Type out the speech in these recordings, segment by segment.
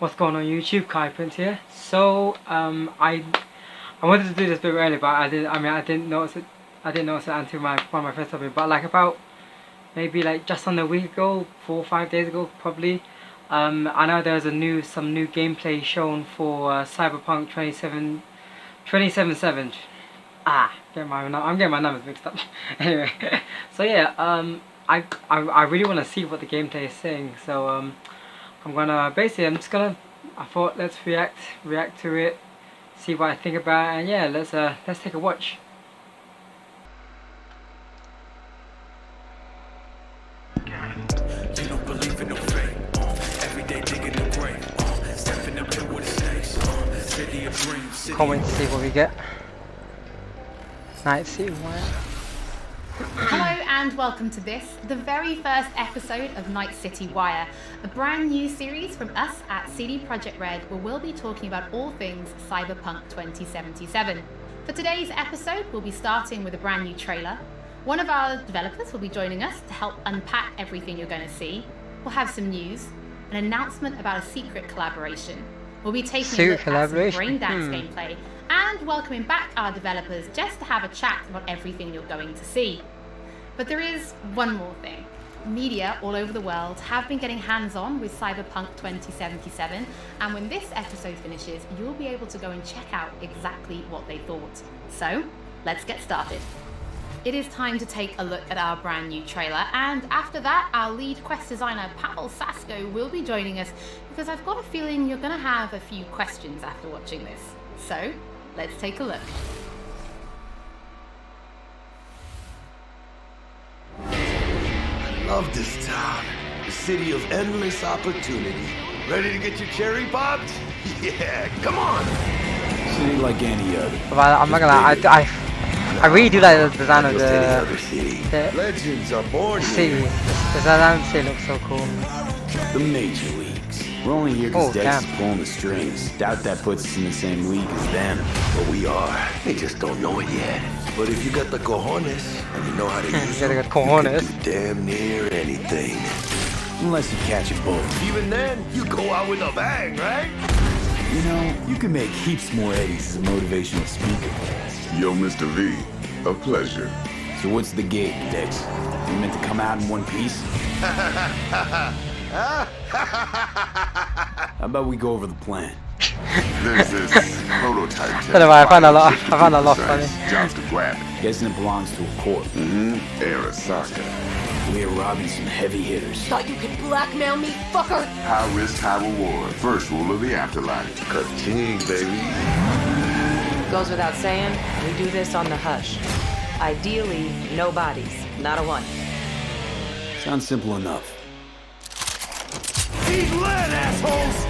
What's going on YouTube? Kai Prince here. So I wanted to do this a bit early, but I didn't notice it. I didn't notice it until one of my friends told me. But like about maybe like just under a week ago, 4 or 5 days ago probably. I know there's some new gameplay shown for Cyberpunk 2077. I'm getting my numbers mixed up. Anyway, so yeah, I really want to see what the gameplay is saying. So I'm just gonna. I thought let's react to it, see what I think about it, and yeah, let's take a watch. You don't believe in no fate. Every day digging the grave. Stepping up to what it takes. City of dreams. Can't wait to see what we get. Night City Wire. Hello and welcome to this, the very first episode of Night City Wire, a brand new series from us at CD Projekt Red where we'll be talking about all things Cyberpunk 2077. For today's episode, we'll be starting with a brand new trailer. One of our developers will be joining us to help unpack everything you're going to see. We'll have some news, an announcement about a secret collaboration. We'll be taking a look at some braindance gameplay and welcoming back our developers just to have a chat about everything you're going to see. But there is one more thing. Media all over the world have been getting hands-on with Cyberpunk 2077, and when this episode finishes, you'll be able to go and check out exactly what they thought. So, let's get started. It is time to take a look at our brand new trailer, and after that, our lead quest designer Pavel Sasko will be joining us because I've got a feeling you're going to have a few questions after watching this. So, let's take a look. I love this town. The city of endless opportunity. Ready to get your cherry popped? Yeah, come on. City like any other. But I'm not gonna lie, I really do like the design of the Legends are born city. The design of the city looks so cool. The major leagues. We're only here because Dex is pulling the strings. Doubt that puts us in the same league as them. But we are. They just don't know it yet. But if you got the cojones and you know how to use them, you can do damn near anything. Unless you catch a bullet. Even then, you go out with a bang, right? You know, you can make heaps more eddies as a motivational speaker. Yo, Mr. V, a pleasure. So what's the gig, Dex? You meant to come out in one piece? How about we go over the plan? There's this prototype test. I found a lot funny. Jobs to grab it. Guessing it belongs to a corp. Arasaka. We're robbing some heavy hitters. Thought you could blackmail me, fucker? High risk, high reward. First rule of the afterlife. Ka-ting, baby. Goes without saying, we do this on the hush. Ideally, no bodies, not a one. Sounds simple enough. Eat lead, assholes!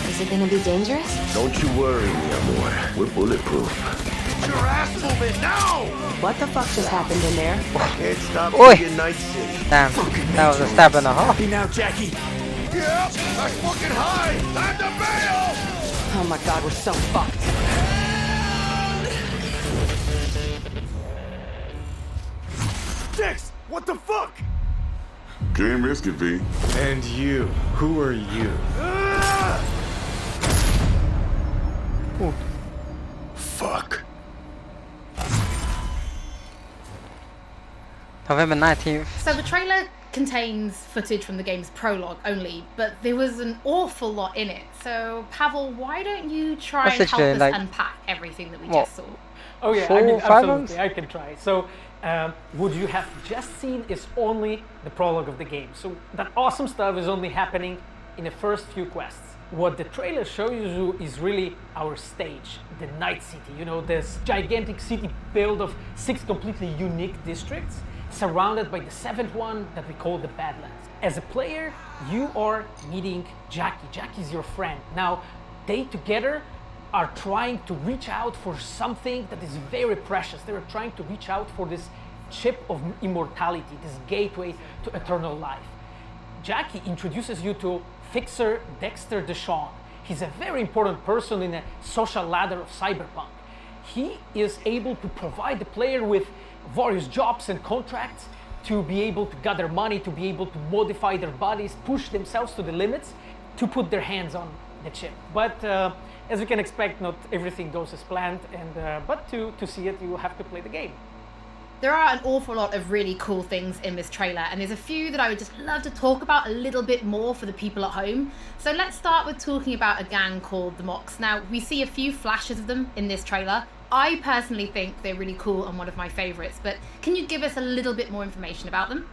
Is it gonna be dangerous? Don't you worry, mi amor. We're bulletproof. Get your ass moving now! What the fuck just happened in there? Can't stop being Night City. Damn, that was a stab and a half. Happy now, Jackie? Yeah, that's fucking high! Time to bail! Oh my god, we're so fucked. Dex, what the fuck? Can't risk it, V. And you, who are you? Fuck. November 19th. So the trailer contains footage from the game's prologue only, but there was an awful lot in it. So Pavel, why don't you try and help us unpack everything that we just saw? Oh yeah, absolutely, I can try. So what you have just seen is only the prologue of the game. So that awesome stuff is only happening in the first few quests. What the trailer shows you is really our stage, the Night City. You know, this gigantic city built of 6 completely unique districts, surrounded by the 7th one that we call the Badlands. As a player, you are meeting Jackie. Jackie's your friend. Now, they together are trying to reach out for something that is very precious. They are trying to reach out for this chip of immortality, this gateway to eternal life. Jackie introduces you to Fixer Dexter Deshawn. He's a very important person in the social ladder of Cyberpunk. He is able to provide the player with various jobs and contracts to be able to gather money, to be able to modify their bodies, push themselves to the limits, to put their hands on the chip. But as you can expect, not everything goes as planned, and but to see it, you have to play the game. There are an awful lot of really cool things in this trailer, and there's a few that I would just love to talk about a little bit more for the people at home. So let's start with talking about a gang called the Mox. Now, we see a few flashes of them in this trailer. I personally think they're really cool and one of my favorites, but can you give us a little bit more information about them?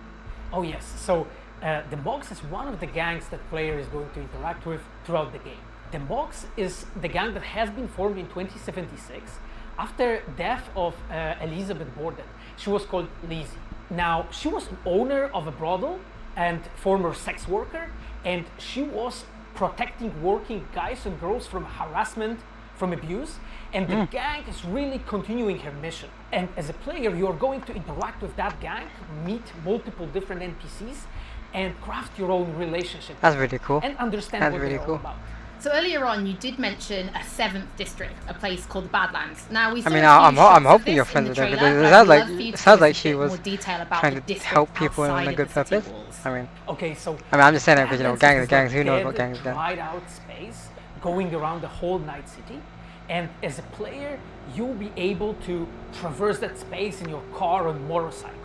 Oh yes, so the Mox is one of the gangs that player is going to interact with throughout the game. The Mox is the gang that has been formed in 2076 after death of Elizabeth Borden. She was called Lizzie. Now, she was an owner of a brothel and former sex worker, and she was protecting working guys and girls from harassment, from abuse, and the gang is really continuing her mission. And as a player, you're going to interact with that gang, meet multiple different NPCs, and craft your own relationship. That's really cool. And understand what they're all about. So earlier on, you did mention a 7th district, a place called the Badlands. Now we saw I'm hoping you're friends with her, because it sounds like she was trying to help people on a good purpose. Okay, so I'm just saying that because, you know, gangs, who knows what gangs do. Dried out space going around the whole Night City, and as a player, you'll be able to traverse that space in your car or motorcycle.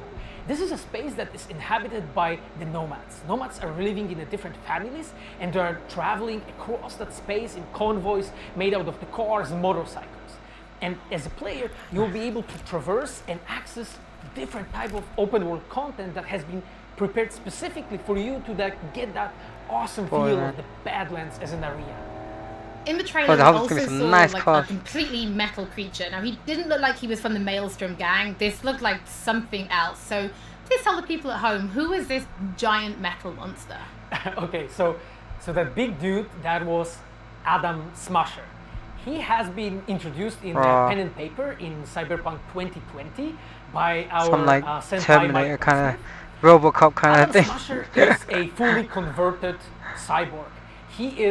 This is a space that is inhabited by the nomads. Nomads are living in different families, and they are traveling across that space in convoys made out of the cars and motorcycles. And as a player, you'll be able to traverse and access different type of open world content that has been prepared specifically for you to get that awesome feel of the Badlands as an area. In the trailer, we also saw a completely metal creature. Now, he didn't look like he was from the Maelstrom gang. This looked like something else. So, please tell the people at home, who is this giant metal monster? Okay, so that big dude, that was Adam Smasher. He has been introduced in pen and paper in Cyberpunk 2020 by our some like senpai Terminator kind of Robocop kind of thing. Smasher is a fully converted cyborg. He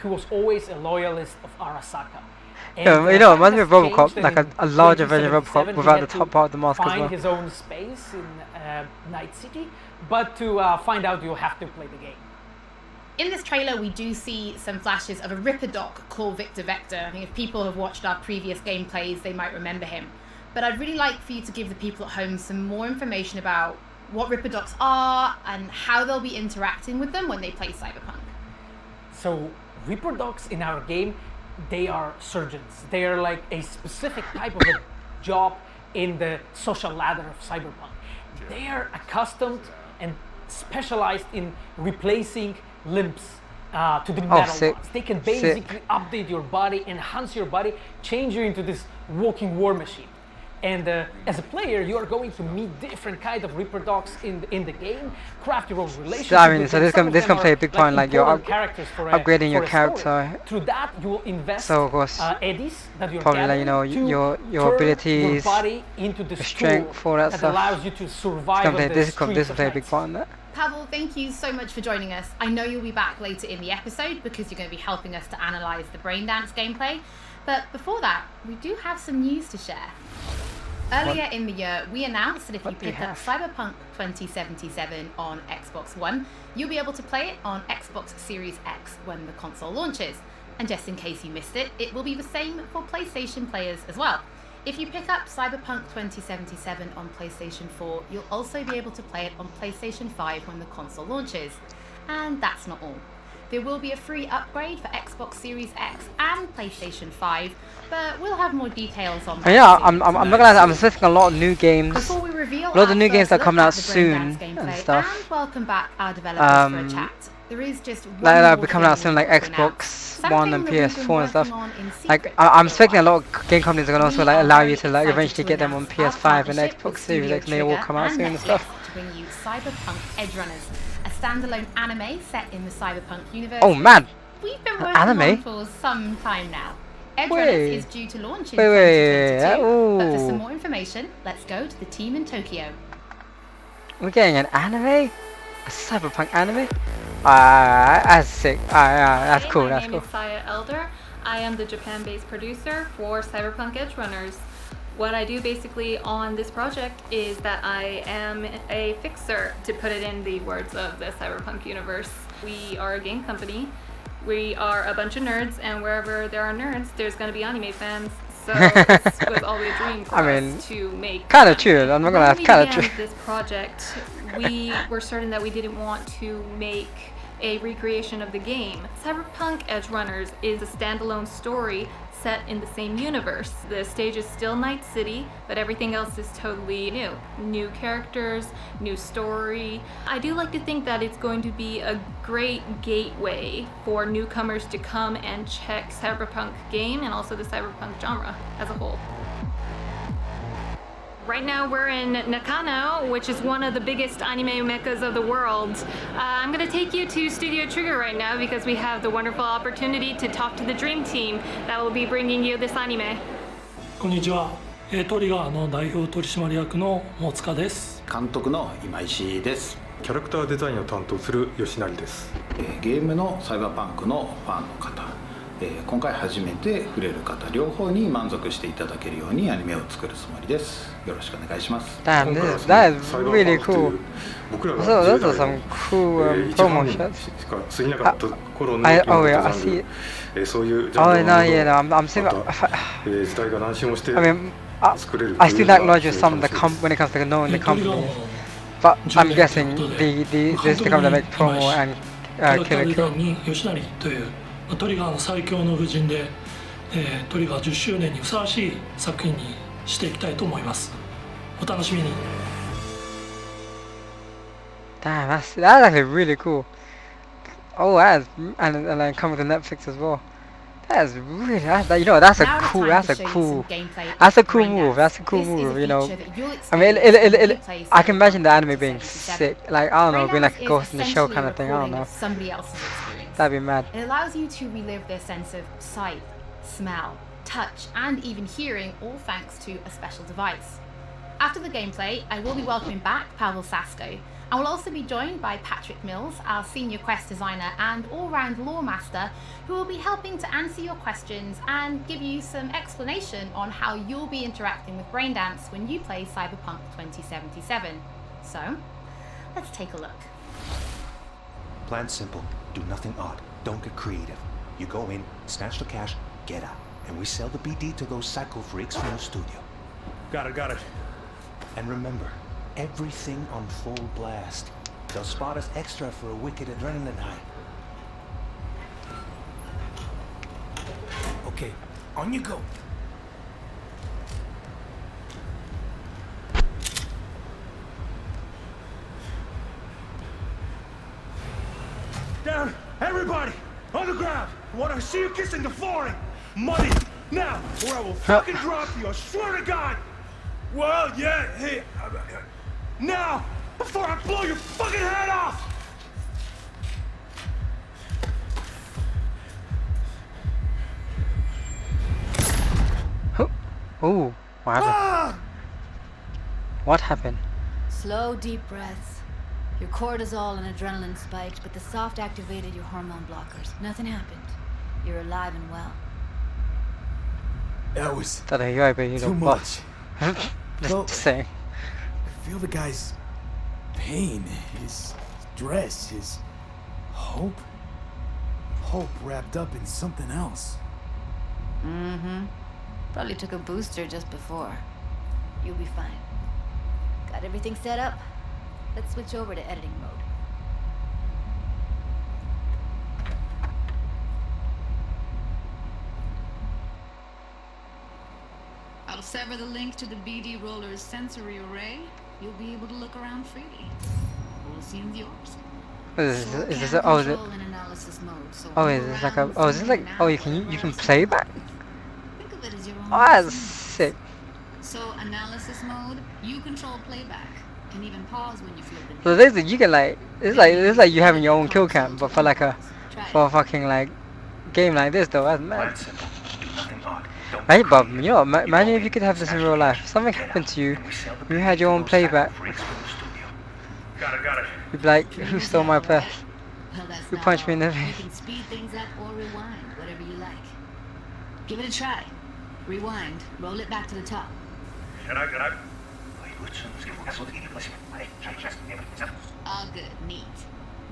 was always a loyalist of Arasaka. And you know, it reminds me of Robocop, like a larger version of Robocop without the top part of the mask as well. Find his own space in Night City, but to find out, you'll have to play the game. In this trailer, we do see some flashes of a Ripper doc called Victor Vector. I think if people have watched our previous gameplays, they might remember him. But I'd really like for you to give the people at home some more information about what Ripper docs are and how they'll be interacting with them when they play Cyberpunk. So Reaper dogs in our game, they are surgeons. They are like a specific type of a job in the social ladder of Cyberpunk. They are accustomed and specialized in replacing limbs to the metal ones. They can basically update your body, enhance your body, change you into this walking war machine. And as a player, you are going to meet different kind of Reaper dogs in the game, craft your own relationship. I mean, so this can play a big part in like your upgrading your character. Through that, you will invest so of course, eddies that you're probably like, you know, your abilities, your body into the strength, all that stuff. Allows you to survive. This can play a big part in that. Pavel, thank you so much for joining us. I know you'll be back later in the episode because you're going to be helping us to analyze the Braindance gameplay. But before that, we do have some news to share. Earlier in the year, we announced that if you pick up Cyberpunk 2077 on Xbox One, you'll be able to play it on Xbox Series X when the console launches. And just in case you missed it, it will be the same for PlayStation players as well. If you pick up Cyberpunk 2077 on PlayStation 4, you'll also be able to play it on PlayStation 5 when the console launches. And that's not all. There will be a free upgrade for Xbox Series X and PlayStation 5, but we'll have more details on that. Yeah, I'm not gonna lie, I'm expecting a lot of new games. Before we reveal a lot of the new games that are coming out soon and stuff. And welcome back our developers for a chat. There is just one that'll be coming out soon, like Xbox One and PS4 and stuff. Like I'm expecting a lot of game companies are gonna also like allow you to like eventually get them on PS5 and Xbox Series X, and they all come out soon and stuff. To bring you Cyberpunk Edgerunners, a standalone anime set in the Cyberpunk universe. Oh man! We've been working on for some time now. Edgerunners is due to launch in 2022, but for some more information, let's go to the team in Tokyo. We're getting an anime? A Cyberpunk anime? That's sick. That's cool. That's cool. My name is Saya Elder. I am the Japan-based producer for Cyberpunk Edgerunners. What I do basically on this project is that I am a fixer, to put it in the words of the Cyberpunk universe. We are a game company. We are a bunch of nerds, and wherever there are nerds, there's going to be anime fans. So this was always a dream for us to make. Kind of true. I'm not gonna have kind of true. When we began this project, we were certain that we didn't want to make a recreation of the game. Cyberpunk Edgerunners is a standalone story set in the same universe. The stage is still Night City, but everything else is totally new. New characters, new story. I do like to think that it's going to be a great gateway for newcomers to come and check Cyberpunk game and also the Cyberpunk genre as a whole. Right now we're in Nakano, which is one of the biggest anime meccas of the world. I'm going to take you to Studio Trigger right now because we have the wonderful opportunity to talk to the dream team that will be bringing you this anime. こんにちは。トリガーの代表取締役の大塚です。監督の今石です。キャラクターデザインを担当する吉成です。ゲームのサイバーパンクのファンの方、今回初めて触れる方両方に満足していただけるようにアニメを作るつもりです。よろしくお願いします。Damn, that is really cool. So those are some cool promo shots. I see it. Oh no, yeah, no, I'm saying. I mean, I still acknowledge some of the when it comes to knowing the company, but I'm guessing this the company that make promo and Killer Kill. トリガーの最強の布陣で、トリガー10周年にふさわしい作品にしていきたいと思います。お楽しみに。Damn, that's actually really cool. Oh, and then come with the Netflix as well. That's really that's a cool move. That's a cool move. You know, I mean, I can imagine the anime being sick. Like I don't know, being like a Ghost in the Shell kind of thing. I don't know. That'd be mad. It allows you to relive their sense of sight, smell, touch, and even hearing, all thanks to a special device. After the gameplay, I will be welcoming back Pavel Sasko, and will also be joined by Patrick Mills, our senior quest designer and all-round lore master, who will be helping to answer your questions and give you some explanation on how you'll be interacting with Braindance when you play Cyberpunk 2077. So, let's take a look. Plan simple. Do nothing odd. Don't get creative. You go in, snatch the cash, get out. And we sell the BD to those psycho freaks from the studio. Got it. And remember, everything on full blast. They'll spot us extra for a wicked adrenaline high. Okay, on you go. Down! Everybody! On the ground! I want to see you kissing the flooring! Money! Now! Or I will fucking drop you! I swear to God! Well, yeah, hey... now! Before I blow your fucking head off! Oh, what happened? What happened? Slow, deep breaths. Your cortisol and adrenaline spiked, but the soft activated your hormone blockers. Nothing happened. You're alive and well. That was too much. Just saying. I feel the guy's pain, his stress, his hope. Hope wrapped up in something else. Mm-hmm. Probably took a booster just before. You'll be fine. Got everything set up? Let's switch over to editing mode. I'll sever the link to the BD Roller's sensory array. You'll be able to look around freely. All seems yours. Is this you can play that? Think of it as your own. Oh, that's sick. So analysis mode, you control playback. Can even pause when you flip the So this you can like it's like you having your own kill cam, but for like a fucking like game like this though. That's mad. Right, Bob, you know, imagine if you could have this in real life. Something happened to you, you had your own playback. Got it. You'd be like, who stole my purse? Who punched me in the face? You can speed things up or rewind, whatever you like. Give it a try. Rewind. Roll it back to the top. All good. Neat.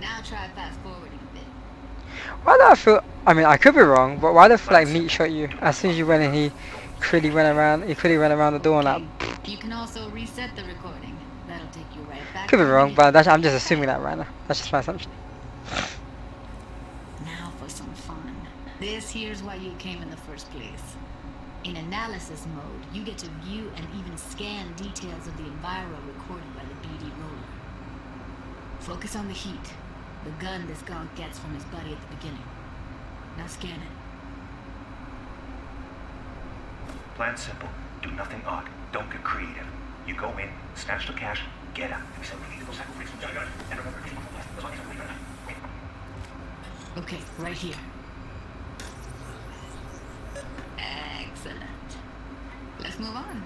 Now try fast forwarding a bit. Why do I feel? I mean, I could be wrong, but why do I feel like Meat shot you as soon as you went in? He quickly went around the door and like. You can also reset the recording. That'll take you right back. Could be wrong, but I'm just assuming that right now. That's just my assumption. Now for some fun. This here's why you came in the first place. In analysis mode, you get to view and even scan details of the enviro recorded by the BD roller. Focus on the heat, the gun this skunk gets from his buddy at the beginning. Now scan it. Plan simple. Do nothing odd. Don't get creative. You go in, snatch the cash, get out. Okay, right here. Excellent. Let's move on.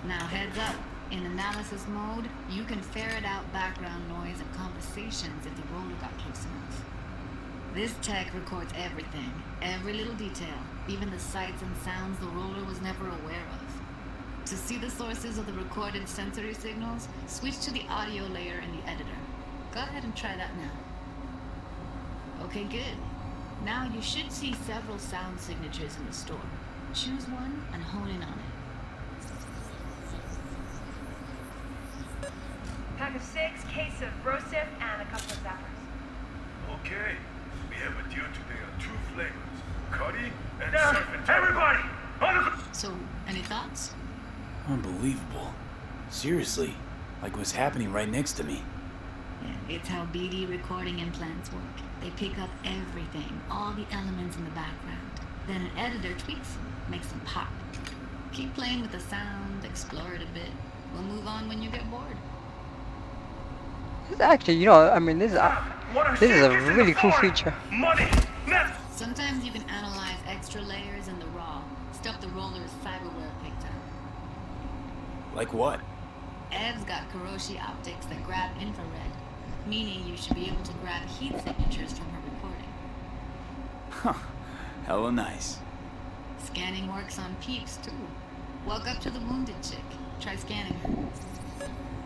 Now heads up. In analysis mode, you can ferret out background noise and conversations if the roller got close enough. This tech records everything, every little detail, even the sights and sounds the roller was never aware of. To see the sources of the recorded sensory signals, switch to the audio layer in the editor. Go ahead and try that now. Okay, good. Now you should see several sound signatures in the store. Choose one and hone in on it. Pack of 6, case of Brosif, and a couple of zappers. Okay, we have a deal today on 2 flavors. Cuddy and surf and everybody! So, any thoughts? Unbelievable. Seriously, like what's happening right next to me. Yeah, it's how BD recording implants work. They pick up everything, all the elements in the background. Then an editor tweaks them, makes them pop. Keep playing with the sound, explore it a bit. We'll move on when you get bored. This is actually, you know, I mean, this is a really cool feature. Sometimes you can analyze extra layers in the raw, stuff the roller's cyberware picked up. Like what? Ev's got Kuroshi optics that grab infrared, meaning you should be able to grab heat signatures from her recording. Huh. Hella nice. Scanning works on peeps, too. Walk up to the wounded chick. Try scanning her.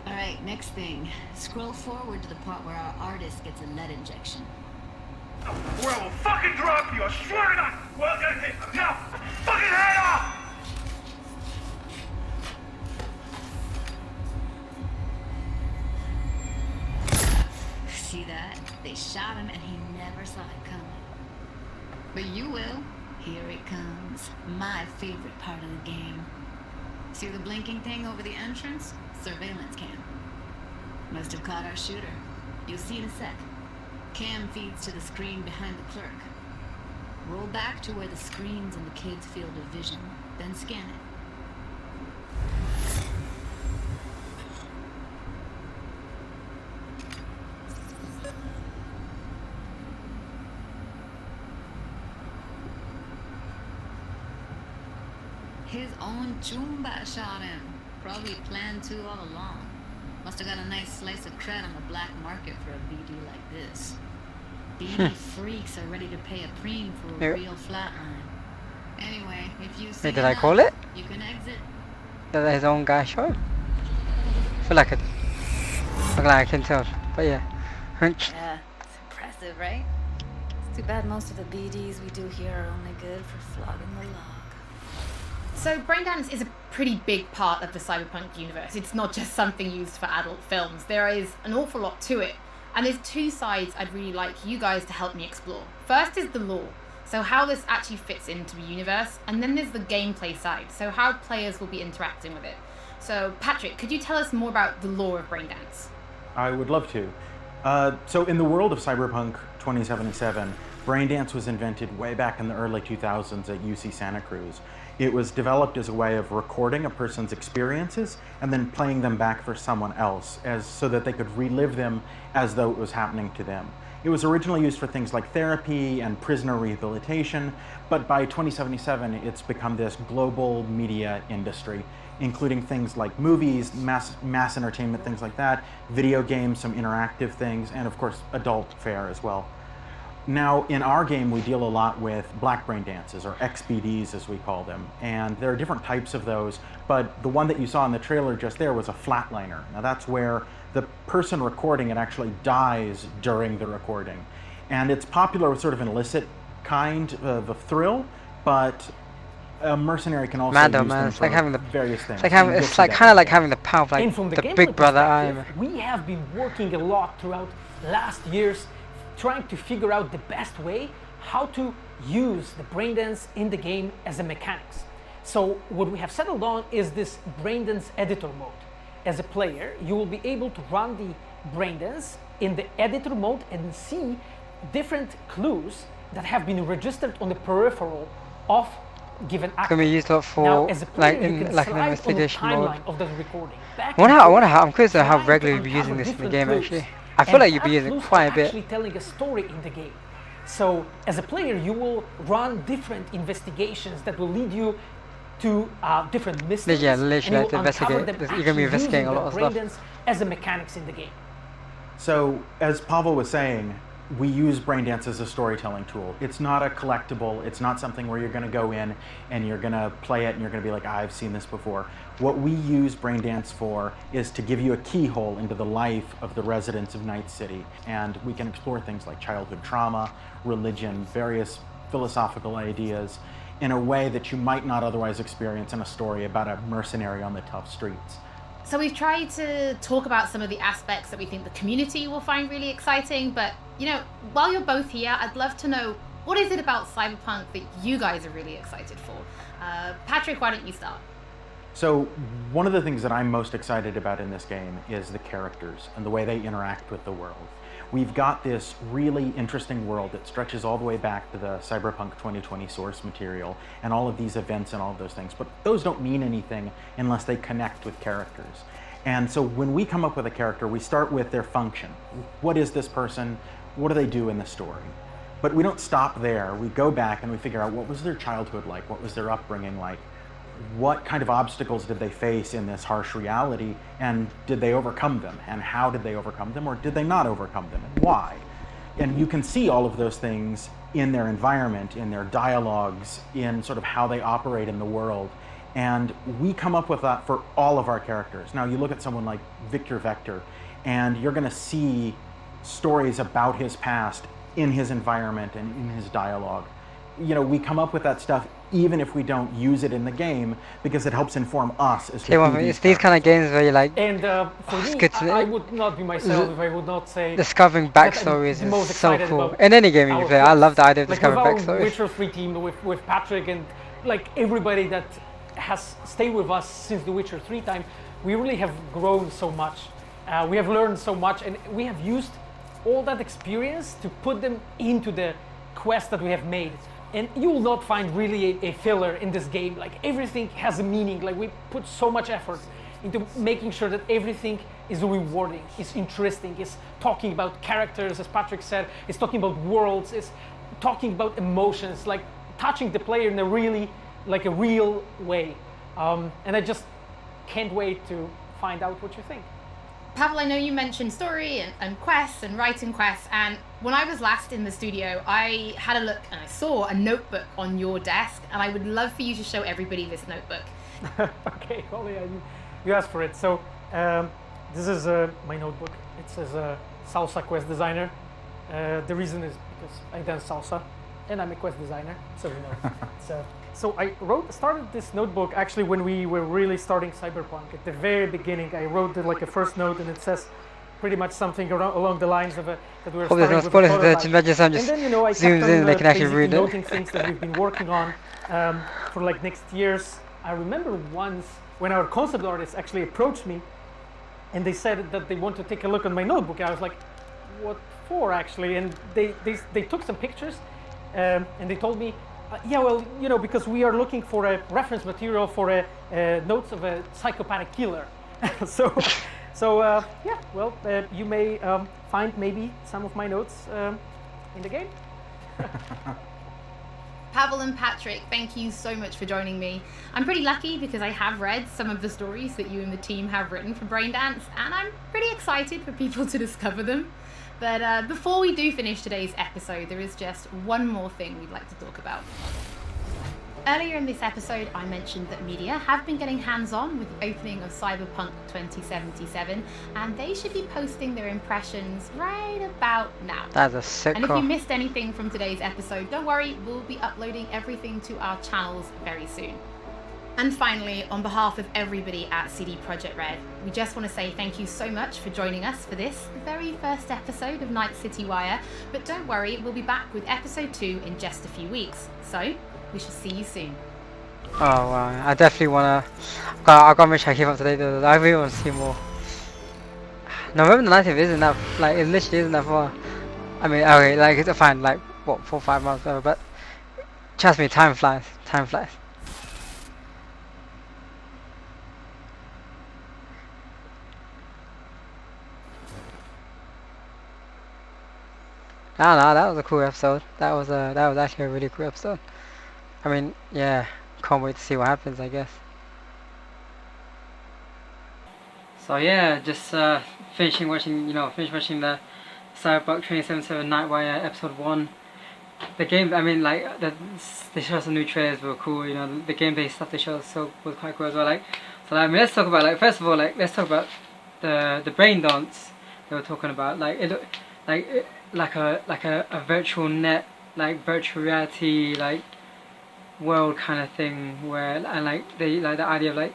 Alright, next thing. Scroll forward to the part where our artist gets a lead injection. Or I will fucking drop you, I swear to God! Well, now, fucking head off! See that? They shot him and he never saw it coming. But you will. Here it comes. My favorite part of the game. See the blinking thing over the entrance? Surveillance cam. Must have caught our shooter. You'll see in a sec. Cam feeds to the screen behind the clerk. Roll back to where the screen's in the kid's field of vision, then scan it. His own Chumba shot him. Probably planned to all along. Must have got a nice slice of cred on the black market for a BD like this. BD freaks are ready to pay a preem for a real flatline. Anyway, if you see Wait, did I call it? You can exit. That his own guy shot him? I feel like I can tell, but yeah. Yeah, it's impressive, right? It's too bad most of the BDs we do here are only good for flogging the log. So Braindance is a pretty big part of the Cyberpunk universe. It's not just something used for adult films. There is an awful lot to it. And there's 2 sides I'd really like you guys to help me explore. First is the lore, so how this actually fits into the universe. And then there's the gameplay side, so how players will be interacting with it. So Patrick, could you tell us more about the lore of Braindance? I would love to. So in the world of Cyberpunk 2077, Braindance was invented way back in the early 2000s at UC Santa Cruz. It was developed as a way of recording a person's experiences and then playing them back for someone else so that they could relive them as though it was happening to them. It was originally used for things like therapy and prisoner rehabilitation, but by 2077 it's become this global media industry, including things like movies, mass entertainment, things like that, video games, some interactive things, and of course adult fare as well. Now, in our game, we deal a lot with black brain dances, or XBDs as we call them, and there are different types of those, but the one that you saw in the trailer just there was a flatliner. Now that's where the person recording it actually dies during the recording. And it's popular with sort of an illicit kind of a thrill, but a mercenary can also use them It's for like having the various things. It's like kind of like having the power of like and from the gameplay big brother perspective, arm. we have been working a lot throughout last years trying to figure out the best way how to use the braindance in the game as a mechanics. So what we have settled on is this braindance editor mode. As a player, you will be able to run the braindance in the editor mode and see different clues that have been registered on the peripheral of given actor. Can be used for Now, as a player, like in you can like an slide investigation on the mode. timeline of the recording. I'm curious to how regularly you'll be using this in the game actually. I feel like you'll be using it quite a bit. Actually telling a story in the game. So as a player, you will run different investigations that will lead you to different mysteries. Yeah, literally, and to investigate. You're going to be investigating a lot of stuff. Braindance as a mechanics in the game. So, as Pavel was saying, we use Braindance as a storytelling tool. It's not a collectible. It's not something where you're going to go in and you're going to play it and you're going to be like, I've seen this before. What we use Braindance for is to give you a keyhole into the life of the residents of Night City. And we can explore things like childhood trauma, religion, various philosophical ideas in a way that you might not otherwise experience in a story about a mercenary on the tough streets. So we've tried to talk about some of the aspects that we think the community will find really exciting, but you know, while you're both here, I'd love to know, what is it about Cyberpunk that you guys are really excited for? Patrick, why don't you start? So one of the things that I'm most excited about in this game is the characters and the way they interact with the world. We've got this really interesting world that stretches all the way back to the Cyberpunk 2020 source material and all of these events and all of those things, but those don't mean anything unless they connect with characters. And so when we come up with a character, we start with their function. What is this person? What do they do in the story? But we don't stop there. We go back and we figure out, what was their childhood like? What was their upbringing like? What kind of obstacles did they face in this harsh reality, and did they overcome them? And how did they overcome them, or did they not overcome them, and why? And you can see all of those things in their environment, in their dialogues, in sort of how they operate in the world. And we come up with that for all of our characters. Now you look at someone like Victor Vector, and you're gonna see stories about his past in his environment and in his dialogue. You know, we come up with that stuff even if we don't use it in the game, because it helps inform us as to it's these kind of games where you're like, and for me, I would not be myself if I would not say discovering backstories is so cool. In any game you play, I love the idea of discovering backstories. With our Witcher 3 team, with Patrick and like everybody that has stayed with us since the Witcher 3 time, we really have grown so much. We have learned so much, and we have used all that experience to put them into the quest that we have made. And you will not find really a filler in this game. Like, everything has a meaning. Like, we put so much effort into making sure that everything is rewarding, is interesting, is talking about characters, as Patrick said, is talking about worlds, is talking about emotions, like touching the player in a really, like a real way. And I just can't wait to find out what you think. Pavel, I know you mentioned story and quests and writing quests, and when I was last in the studio, I had a look and I saw a notebook on your desk, and I would love for you to show everybody this notebook. Okay, Holly, you asked for it. So this is my notebook. It says Salsa Quest Designer. The reason is because I dance salsa, and I'm a quest designer, so you know. So I started this notebook actually when we were really starting Cyberpunk. At the very beginning, I wrote like a first note, and it says pretty much something along the lines of that we were starting with a prototype. And then, you know, I kept on they can actually read noting things that we've been working on for like next years. I remember once when our concept artists actually approached me, and they said that they want to take a look at my notebook. I was like, what for actually? And they took some pictures, and they told me, yeah, well, you know, because we are looking for a reference material for notes of a psychopathic killer. So yeah, well, you may find maybe some of my notes in the game. Pavel and Patrick, thank you so much for joining me. I'm pretty lucky because I have read some of the stories that you and the team have written for Braindance, and I'm pretty excited for people to discover them. But before we do finish today's episode, there is just one more thing we'd like to talk about. Earlier in this episode, I mentioned that media have been getting hands-on with the opening of Cyberpunk 2077, and they should be posting their impressions right about now. That's a sick And if call. you missed anything from today's episode, don't worry, we'll be uploading everything to our channels very soon. And finally, on behalf of everybody at CD Projekt Red, we just want to say thank you so much for joining us for this, the very first episode of Night City Wire. But don't worry, we'll be back with episode 2 in just a few weeks. So, we shall see you soon. Oh wow, I definitely wanna. I gotta make sure I keep up to date. I really want to see more. November the 19th isn't that, like, it literally isn't that far. I mean, okay, like, it's fine, like, what, 4 or 5 months, whatever, but trust me, time flies. Time flies. I don't know, that was a cool episode. That was actually a really cool episode. I mean, yeah, can't wait to see what happens, I guess. So yeah, just finished watching the Cyberpunk 2077 Nightwire episode 1. The game, I mean, like, they showed some new trailers, were cool. You know, the gameplay stuff they showed was quite cool as well. Like, so I mean, let's talk about, like, first of all, like, let's talk about the brain dance they were talking about. Like, it looked like a virtual net, like virtual reality, like world kind of thing, where, and like the idea of, like,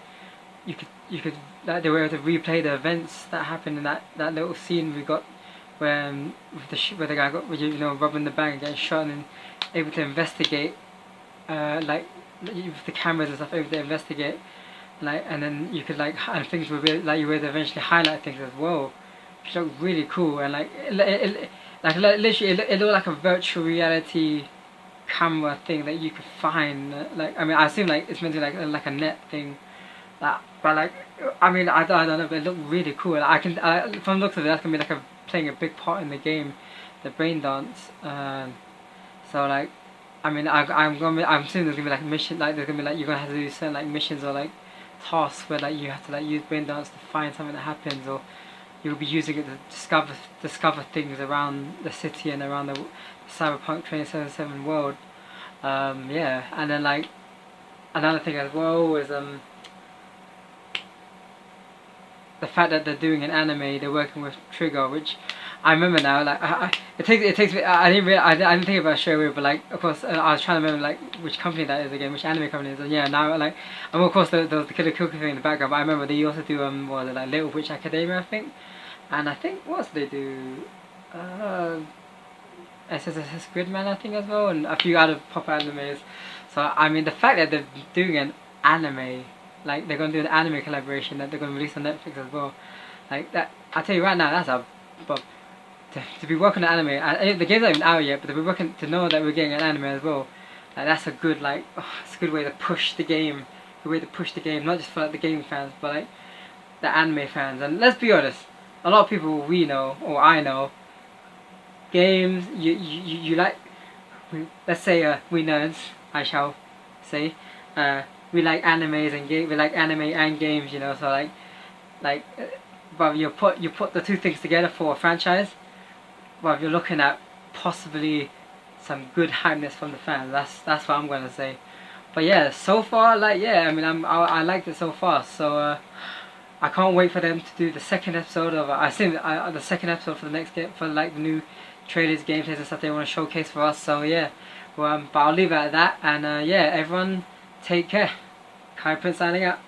you could like, they were able to replay the events that happened in that little scene we got where where the guy got, you know, robbing the bank and getting shot, and able to investigate, like, with the cameras and stuff, able to investigate, like, and then you could, like, and things would be like, you would eventually highlight things as well, which looked really cool. And like literally it looked like a virtual reality camera thing that you could find. Like, I mean, I assume, like, it's meant to be like a net thing, but like, I mean, I don't know, but it looked really cool. Like, I can, from the looks of it, that's gonna be like playing a big part in the game, the brain dance. So, like, I mean, I'm assuming there's gonna be like a mission, like there's gonna be, like, you're gonna have to do certain, like, missions or, like, tasks where, like, you have to, like, use brain dance to find something that happens, or you'll be using it to discover things around the city and around the Cyberpunk 2077 world. Yeah, and then, like, another thing as well is the fact that they're doing an anime, they're working with Trigger, which I remember now. Like, it takes me. I didn't think about it straight away, but, like, of course, I was trying to remember, like, which company that is again, which anime company it is. And yeah, now, like, and of course there was the Killer Cookie thing in the background, but I remember they also do what was it, like, Little Witch Academia, I think, and I think what else they do, SSS Gridman, I think, as well, and a few other pop animes. So I mean, the fact that they're doing an anime, like, they're going to do an anime collaboration that they're going to release on Netflix as well, like, that, I tell you right now, that's to be working on anime. The game's not even out yet, but to be working, to know that we're getting an anime as well, like, that's a good, like, it's a good way to push the game. Good way to push the game, not just for, like, the game fans, but, like, the anime fans. And let's be honest, a lot of people we know, or I know, games, you like, let's say, we nerds, I shall say, we like animes and we like anime and games, you know. So but you put the two things together for a franchise. Well, you're looking at possibly some good hypeness from the fans. That's what I'm gonna say. But yeah, so far, like, yeah, I mean, I liked it so far. So I can't wait for them to do the second episode of. I assume the second episode for the next game, for, like, the new trailers, gameplays and stuff they want to showcase for us. So yeah, well, but I'll leave it at that. And yeah, everyone, take care. Kai Prince signing out.